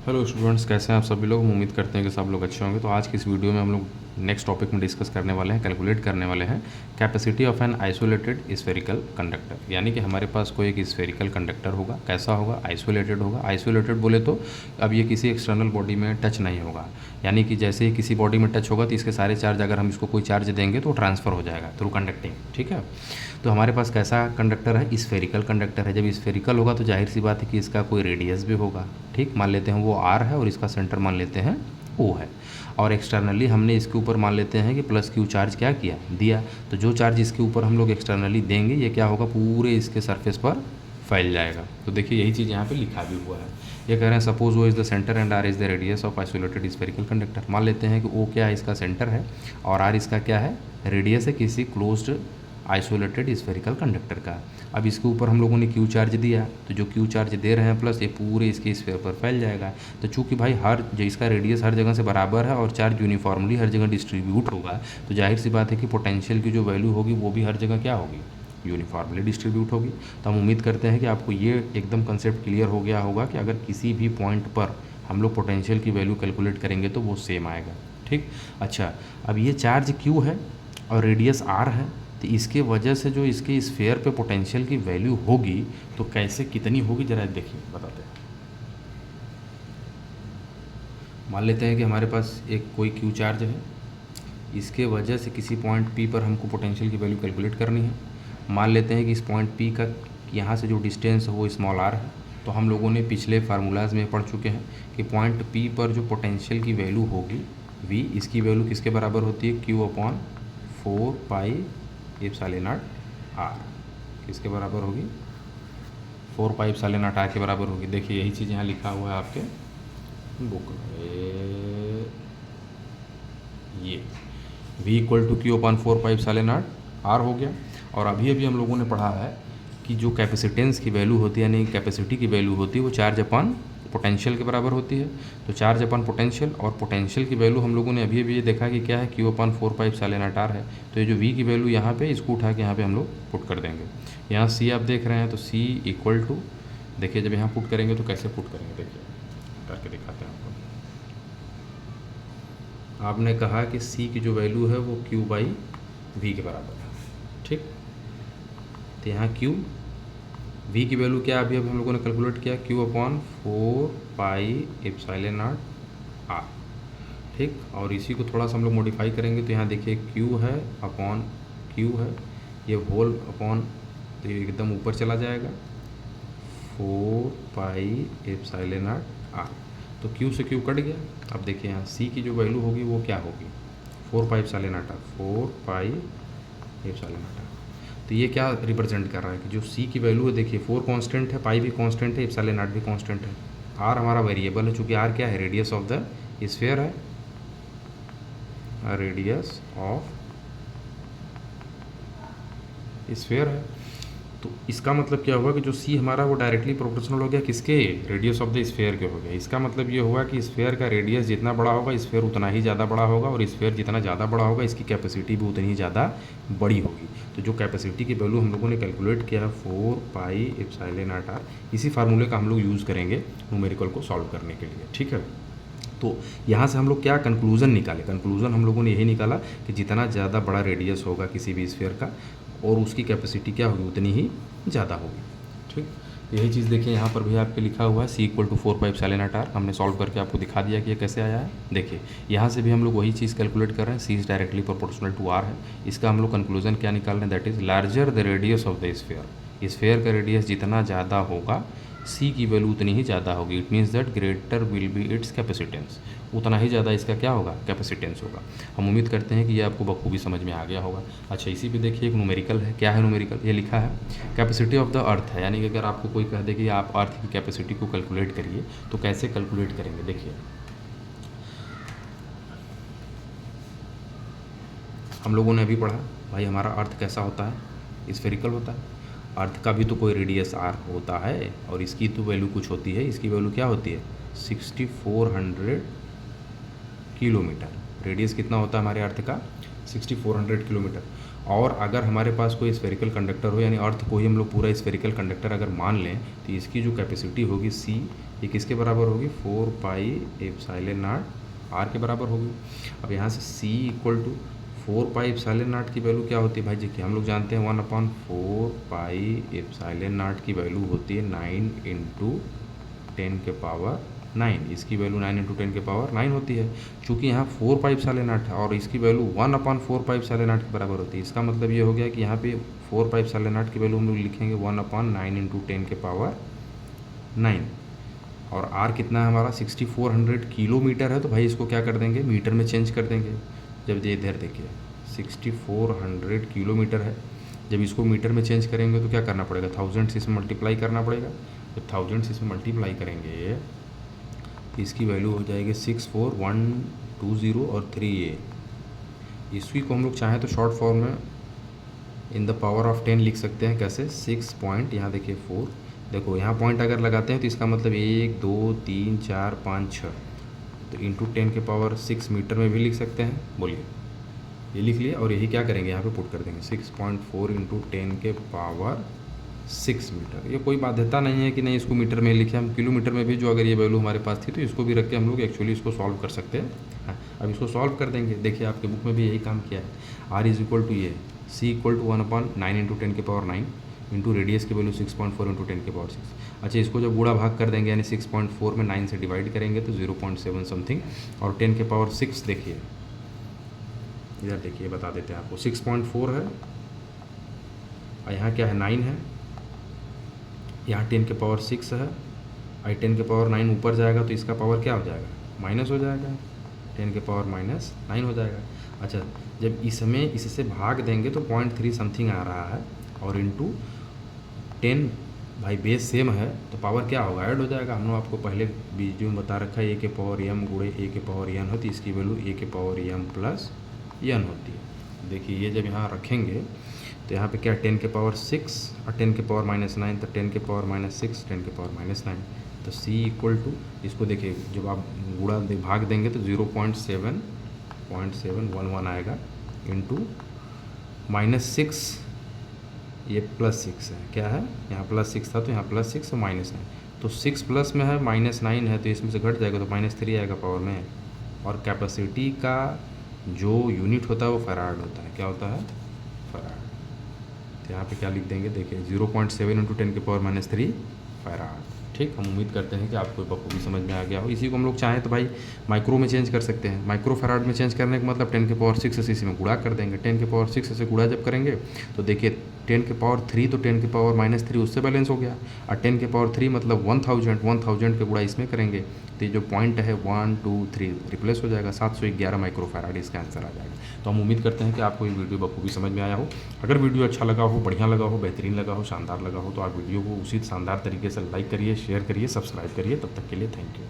Hello students, कैसे हैं आप सभी लोग। उम्मीद करते हैं कि सब लोग अच्छे होंगे। तो आज की इस वीडियो में हम लोग नेक्स्ट टॉपिक में डिस्कस करने वाले हैं, कैलकुलेट करने वाले हैं capacity of an isolated spherical conductor. यानी कि हमारे पास कोई एक स्फेरिकल कंडक्टर होगा, कैसा होगा, आइसोलेटेड होगा। आइसोलेटेड बोले तो अब ये किसी एक्सटर्नल बॉडी में टच नहीं होगा, यानी कि जैसे ही किसी बॉडी में टच होगा तो इसके सारे चार्ज, अगर हम इसको कोई चार्ज देंगे तो ट्रांसफ़र हो जाएगा थ्रू कंडक्टिंग। ठीक है, तो हमारे पास कैसा कंडक्टर है, स्फेरिकल कंडक्टर है। जब स्फेरिकल होगा तो जाहिर सी बात है कि इसका कोई रेडियस भी होगा। ठीक, मान लेते हैं वो आर है और इसका सेंटर मान लेते हैं ओ है, और एक्सटर्नली हमने इसके ऊपर मान लेते हैं कि प्लस क्यू चार्ज क्या किया, दिया। तो जो चार्ज इसके ऊपर हम लोग एक्सटर्नली देंगे ये क्या होगा, पूरे इसके सरफेस पर फैल जाएगा। तो देखिए यही चीज़ यहाँ पे लिखा भी हुआ है। ये कह रहे हैं suppose O is the centre and R is the radius of isolated spherical conductor. मान लेते हैं कि ओ क्या है, इसका सेंटर है, और आर इसका क्या है, रेडियस है किसी क्लोज्ड आइसोलेटेड स्फेरिकल कंडक्टर का। अब इसके ऊपर हम लोगों ने क्यू चार्ज दिया, तो जो क्यू चार्ज दे रहे हैं प्लस ये पूरे इसके स्फेयर पर फैल जाएगा। तो चूंकि भाई हर जो इसका रेडियस हर जगह से बराबर है और चार्ज यूनिफॉर्मली हर जगह डिस्ट्रीब्यूट होगा, तो जाहिर सी बात है कि पोटेंशियल की जो वैल्यू होगी वो भी हर जगह क्या होगी, यूनिफॉर्मली डिस्ट्रीब्यूट होगी। तो हम उम्मीद करते हैं कि आपको ये एकदम कंसेप्ट क्लियर हो गया होगा कि अगर किसी भी पॉइंट पर हम लोग पोटेंशियल की वैल्यू कैलकुलेट करेंगे तो वो सेम आएगा। ठीक, अच्छा, अब ये चार्ज क्यू है और रेडियस आर है, तो इसके वजह से जो इसके स्फेयर पे पोटेंशियल की वैल्यू होगी तो कैसे कितनी होगी ज़रा देखिए, बताते हैं। मान लेते हैं कि हमारे पास एक कोई क्यू चार्ज है, इसके वजह से किसी पॉइंट पी पर हमको पोटेंशियल की वैल्यू कैलकुलेट करनी है। मान लेते हैं कि इस पॉइंट पी का यहाँ से जो डिस्टेंस है वो स्मॉल आर है। तो हम लोगों ने पिछले फार्मूलाज में पढ़ चुके हैं कि पॉइंट पी पर जो पोटेंशियल की वैल्यू होगी वी, इसकी वैल्यू किसके बराबर होती है, q upon 4 pi epsilon naught r. किसके बराबर होगी, 4 पाई एप्सिलॉन नॉट आर के बराबर होगी। देखिए यही चीज़ यहाँ लिखा हुआ है आपके बुक में, ये v equal to q upon 4 pi epsilon naught r हो गया। और अभी अभी हम लोगों ने पढ़ा है कि जो कैपेसिटेंस की वैल्यू होती है, यानी कैपेसिटी की वैल्यू होती है, वो चार्ज अपन पोटेंशियल के बराबर होती है। तो चार्ज अपन पोटेंशियल, और पोटेंशियल की वैल्यू हम लोगों ने अभी अभी ये देखा कि क्या है, q upon 4 pi epsilon naught r है। तो ये जो v की वैल्यू यहाँ पे, इसको उठा के यहाँ पे हम लोग पुट कर देंगे। यहाँ c आप देख रहे हैं, तो c इक्वल टू, देखिए जब यहाँ पुट करेंगे तो कैसे पुट करेंगे, देखिए करके दिखाते हैं आपको। आपने कहा कि c की जो वैल्यू है वो q बाई वी के बराबर है। ठीक, तो यहाँ q, v की वैल्यू क्या अभी हम लोगों ने कैलकुलेट किया, q upon 4 pi epsilon naught r. ठीक, और इसी को थोड़ा सा हम लोग मॉडिफाई करेंगे, तो यहाँ देखिए q है अपॉन q है, ये होल अपॉन, तो ये एकदम ऊपर चला जाएगा, 4 पाई एप्सिलॉन नॉट आर। तो q से q कट गया। अब देखिए यहाँ c की जो वैल्यू होगी वो क्या होगी, 4 pi epsilon naught r, 4 pi epsilon naught r. तो ये क्या रिप्रेजेंट कर रहा है कि जो c की वैल्यू है, देखिए 4 कांस्टेंट है, पाई भी कांस्टेंट है, एप्सिलॉन नॉट भी कांस्टेंट है, r हमारा वेरिएबल है, चूँकि r क्या है, रेडियस ऑफ द स्फीयर है, रेडियस ऑफ स्फीयर है। तो इसका मतलब क्या हुआ कि जो c हमारा वो डायरेक्टली प्रोपोर्शनल हो गया किसके, रेडियस ऑफ द स्फीयर के हो गया। इसका मतलब ये हुआ कि स्फीयर का रेडियस जितना बड़ा होगा स्फीयर उतना ही ज़्यादा बड़ा होगा, और स्फीयर जितना ज़्यादा बड़ा होगा इसकी कैपेसिटी भी उतनी ही ज़्यादा बड़ी होगी। तो जो कैपेसिटी की वैल्यू हम लोगों ने कैलकुलेट किया 4 पाई एप्सिलॉन नॉट आर, इसी फार्मूले का हम लोग यूज़ करेंगे न्यूमेरिकल को सॉल्व करने के लिए। ठीक है, तो यहाँ से हम लोग क्या कंक्लूज़न निकाले, कंक्लूज़न हम लोगों ने यही निकाला कि जितना ज़्यादा बड़ा रेडियस होगा किसी भी स्फीयर का, और उसकी कैपेसिटी क्या होगी, उतनी ही ज़्यादा होगी। ठीक, यही चीज़ देखिए यहाँ पर भी आपके लिखा हुआ है, c equal to 4 pi epsilon naught r. हमने सॉल्व करके आपको दिखा दिया कि ये कैसे आया है। देखिए यहाँ से भी हम लोग वही चीज़ कैलकुलेट कर रहे हैं, c is directly proportional to r है। इसका हम लोग कंक्लूजन क्या निकाल रहे हैं, that is larger the radius of the sphere. Sphere का रेडियस जितना ज़्यादा होगा c की वैल्यू उतनी ही ज़्यादा होगी। It means that greater will be it's capacitance, उतना ही ज़्यादा इसका क्या होगा, कैपेसिटेंस होगा। हम उम्मीद करते हैं कि ये आपको बखूबी समझ में आ गया होगा। अच्छा, इसी पे देखिए एक न्यूमेरिकल है। क्या है न्यूमेरिकल, ये लिखा है कैपेसिटी ऑफ द अर्थ है, यानी कि अगर आपको कोई कह दे कि आप अर्थ की कैपेसिटी को कैलकुलेट करिए तो कैसे कैलकुलेट करेंगे। देखिए हम लोगों ने अभी पढ़ा भाई हमारा अर्थ कैसा होता है, स्फेरिकल होता है। अर्थ का भी तो कोई रेडियस आर होता है, और इसकी तो वैल्यू कुछ होती है, इसकी वैल्यू क्या होती है, 6400 किलोमीटर। रेडियस कितना होता है हमारे अर्थ का, 6400 किलोमीटर। और अगर हमारे पास कोई स्फेरिकल कंडक्टर हो, यानी अर्थ को ही हम लोग पूरा स्फेरिकल कंडक्टर अगर मान लें, तो इसकी जो कैपेसिटी होगी सी, ये किसके बराबर होगी, 4 पाई एप्सिलॉन नॉट आर के बराबर होगी। अब यहाँ से C equal to 4 pi epsilon not की वैल्यू क्या होती है भाई जी, कि हम लोग जानते हैं 1/4 पाई एप्सिलॉन नॉट की वैल्यू होती है 9 इंटू 10 के पावर 9। इसकी वैल्यू 9 इंटू 10 के पावर 9 होती है। चूँकि यहाँ 4 पाई एप्सिलॉन नॉट है और इसकी वैल्यू 1/4 पाई एप्सिलॉन नॉट के बराबर होती है। इसका मतलब ये हो गया कि यहाँ पे 4 पाई एप्सिलॉन नॉट की वैल्यू हम लोग लिखेंगे 1/9 इंटू 10 के पावर 9। और आर कितना है हमारा 6400 किलोमीटर है, तो भाई इसको क्या कर देंगे, मीटर में चेंज कर देंगे। जब ये इधर देखिए 6400 किलोमीटर है, जब इसको मीटर में चेंज करेंगे तो क्या करना पड़ेगा, 1000 से इसमें मल्टीप्लाई करना पड़ेगा। जब 1000 से इसमें मल्टीप्लाई करेंगे इसकी वैल्यू हो जाएगी 64120 और 3a। इसी को हम लोग चाहें तो शॉर्ट फॉर्म में इन द पावर ऑफ 10 लिख सकते हैं। कैसे, 6 पॉइंट, यहाँ देखिए 4, देखो यहाँ पॉइंट अगर लगाते हैं तो इसका मतलब 1 2 3 4 5 6, तो इंटू 10 के पावर 6 मीटर में भी लिख सकते हैं। बोलिए, ये लिख लिया और यही क्या करेंगे, यहाँ पे पुट कर देंगे 6.4 इंटू 10 के पावर 6 मीटर। ये कोई बाध्यता नहीं है कि नहीं इसको मीटर में लिखे, हम किलोमीटर में भी जो अगर ये वैल्यू हमारे पास थी तो इसको भी रख के हम लोग एक्चुअली इसको सॉल्व कर सकते हैं। हाँ, अब इसको सॉल्व कर देंगे। देखिए आपके बुक में भी यही काम किया है। आर इज इक्वल टू ये सी इक्वल टू 1/9 इंटू 10 के पावर 9 इंटू रेडियस की वैल्यू 6.4 इंटू 10 के पावर 6। अच्छा, इसको जब गुणा भाग कर देंगे यानी 6.4 में 9 से डिवाइड करेंगे तो 0.7 समथिंग, और 10 के पावर 6 देखिए इधर देखिए बता देते हैं आपको, 6.4 है और यहाँ क्या है 9 है, यहाँ 10 के पावर 6 है और 10 के पावर 9 ऊपर जाएगा तो इसका पावर क्या हो जाएगा, माइनस हो जाएगा, 10 के पावर -9 हो जाएगा। अच्छा, जब इसमें इससे भाग देंगे तो 0.3 समथिंग आ रहा है और इंटू 10, भाई बेस सेम है तो पावर क्या होगा, ऐड हो जाएगा। हमने आपको पहले वीडियो में बता रखा है a के पावर m गुणे a के पावर n होती है, इसकी वैल्यू a के पावर m प्लस n होती है। देखिए ये जब यहाँ रखेंगे तो यहाँ पे क्या 10 के पावर 6 और 10 के पावर -9, तो 10 के पावर -6 10 के पावर -9, तो c इक्वल टू, इसको देखिए जब आप गुणा भाग देंगे तो 0.711 आएगा इंटू -6, ये +6 है, क्या है यहाँ +6 था तो यहाँ +6 और -9, तो 6 प्लस में है -9 है तो इसमें से घट जाएगा तो -3 आएगा पावर में। और कैपेसिटी का जो यूनिट होता है वो फैराड होता है। क्या होता है, फैराड। तो यहाँ पे क्या लिख देंगे, देखिए 0.7 इंटू 10 के पावर -3 फैराड। ठीक, हम उम्मीद करते हैं कि आपको बखूबी समझ में आ गया हो। इसी को हम लोग चाहें तो भाई माइक्रो में चेंज कर सकते हैं। माइक्रो फैराड में चेंज करने का मतलब 10 के पावर 6 से इसी में गुणा कर देंगे। 10 के पावर 6 से गुणा जब करेंगे तो देखिए 10 के पावर 3 तो 10 के पावर -3 उससे बैलेंस हो गया, और 10 के पावर 3 मतलब 1000 के गुणा इसमें करेंगे तो ये जो पॉइंट है 1 2 3 रिप्लेस हो जाएगा, 711 माइक्रो फैराड इसका आंसर आ जाएगा। तो हम उम्मीद करते हैं कि आपको ये वीडियो बखूबी समझ में आया हो। अगर वीडियो अच्छा लगा हो, बढ़िया लगा हो, बेहतरीन लगा हो, शानदार लगा हो, तो आप वीडियो को उसी शानदार तरीके से लाइक करिए, शेयर करिए, सब्सक्राइब करिए। तब तक के लिए थैंक यू।